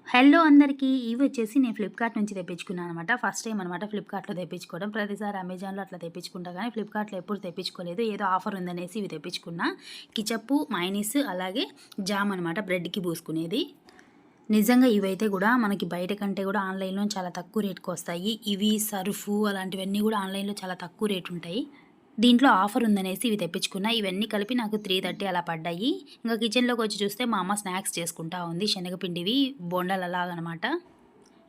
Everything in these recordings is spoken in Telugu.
హలో అందరికీ. ఇవి వచ్చేసి నేను ఫ్లిప్‌కార్ట్ నుంచి తెప్పించుకున్నాను అనమాట. ఫస్ట్ టైం అనమాట ఫ్లిప్‌కార్ట్‌లో తెప్పించుకోవడం. ప్రతిసారి అమెజాన్‌లో అట్లా తెప్పించుకుంటా కానీ ఫ్లిప్‌కార్ట్‌లో ఎప్పుడు తెప్పించుకోలేదు. ఏదో ఆఫర్ ఉందనేసి ఇవి తెప్పించుకున్నా. కిచప్పు, మయోనీస్ అలాగే జామ్ అనమాట బ్రెడ్‌కి పూసుకునేది. నిజంగా ఇవైతే కూడా మనకి బయట కంటే కూడా ఆన్‌లైన్‌లో చాలా తక్కువ రేట్‌కి వస్తాయి. ఇవి సర్ఫు అలాంటివన్నీ కూడా ఆన్‌లైన్‌లో చాలా తక్కువ రేట్ ఉంటాయి. దీంట్లో ఆఫర్ ఉందనేసి ఇవి తెప్పించుకున్నా. ఇవన్నీ కలిపి నాకు 330 అలా పడ్డాయి. ఇంకా కిచెన్‌లోకి వచ్చి చూస్తే మా అమ్మ స్నాక్స్ చేసుకుంటా ఉంది. శనగపిండివి బోండాలలాగనమాట.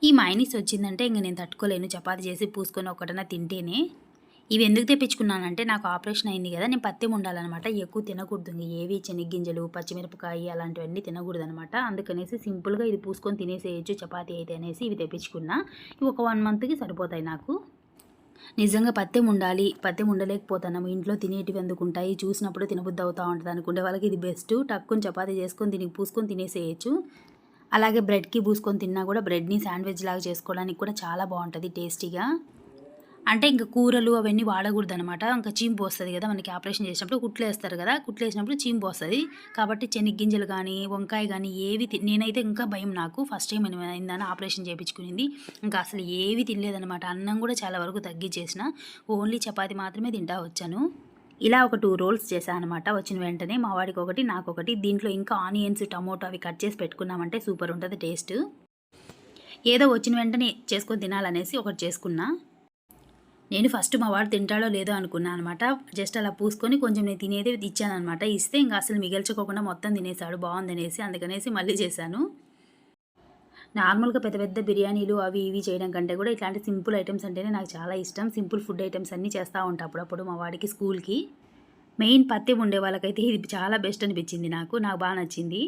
ఈ మయోనీస్ వచ్చిందంటే ఇంక నేను తట్టుకోలేను. చపాతీ చేసి పూసుకొని ఒకటన్నా తింటేనే. ఇవి ఎందుకు తెప్పించుకున్నానంటే నాకు ఆపరేషన్ అయింది కదా! నేను పత్యం ఉండాలనమాట. ఎక్కువ తినకూడదు. ఇంక ఏవి శనగ్గింజలు, పచ్చిమిరపకాయి అలాంటివన్నీ తినకూడదనమాట. అందుకనేసి సింపుల్‌గా ఇది పూసుకొని తినేసేయొచ్చు చపాతీ అయితే అనేసి ఇవి తెప్పించుకున్నా. ఇవి ఒక 1 మంత్‌కి సరిపోతాయి నాకు. నిజంగా పత్యం ఉండాలి. పత్యం ఉండలేకపోతున్నాము. ఇంట్లో తినేటివి ఎందుకుంటాయి, చూసినప్పుడు తినబుద్ధి అవుతా ఉంటది అనుకునే వాళ్ళకి ఇది బెస్ట్. టక్కుని చపాతీ చేసుకొని దీనికి పూసుకొని తినేసేయొచ్చు. అలాగే బ్రెడ్‌కి పూసుకొని తిన్నా కూడా బ్రెడ్‌ని శాండ్‌విచ్ లాగా చేసుకోవడానికి కూడా చాలా బావుంటది టేస్టీగా. అంటే ఇంక కూరలు అవన్నీ వాడకూడదనమాట. ఇంక చీము పోస్తది గదా! మనకి ఆపరేషన్ చేసినప్పుడు కుట్లేస్తారు గదా! కుట్లేసినప్పుడు చీము పోస్తది. కాబట్టి చెనిగ్గింజలు గానీ, వంకాయ గానీ ఏవి నేనైతే ఇంకా భయం నాకు. ఫస్ట్ టైం అయిందని ఆపరేషన్ చేపించుకునింది. ఇంకా అసలు ఏవి తినలేదనమాట. అన్నం గూడా చాలా వరకు తగ్గిచ్చేసిన. ఓన్లీ చపాతీ మాత్రమే తింటా వచ్చాను. ఇలా ఒక 2 రోల్స్ చేశా అనమాట. వచ్చిన వెంటనే మా వాడికొకటి, నాకొకటి. దీంట్లో ఇంకా ఆనియన్స్, టమోటో అవి కట్ చేసి పెట్టుకున్నామంటే సూపర్ ఉంటది టేస్ట్. ఏదో వచ్చిన వెంటనే చేసుకొని తినాలనేసి ఒకటి చేసుకున్నా. నేను ఫస్ట్ మా వాడు తింటాడో లేదో అనుకున్నా అనమాట. జస్ట్ అలా పూసుకొని కొంచెం నేను తినేదే ఇచ్చాననమాట. ఇస్తే ఇంక అసలు మిగల్చుకోకుండా మొత్తం తినేసాడు బావుందనేసి. అందుకనేసి మళ్ళీ చేశాను. నార్మల్‌గా పెద్ద పెద్ద బిర్యానీలు అవి ఇవి చేయడం కంటే కూడా ఇట్లాంటి సింపుల్ ఐటెమ్స్ అంటేనే నాకు చాలా ఇష్టం. సింపుల్ ఫుడ్ ఐటెమ్స్ అన్నీ చేస్తా ఉంటా అప్పుడప్పుడు మా వాడికి స్కూల్‌కి. మెయిన్ పత్యం ఉండే వాళ్ళకైతే ఇది చాలా బెస్ట్ అనిపించింది నాకు. నాకు బా నచ్చింది.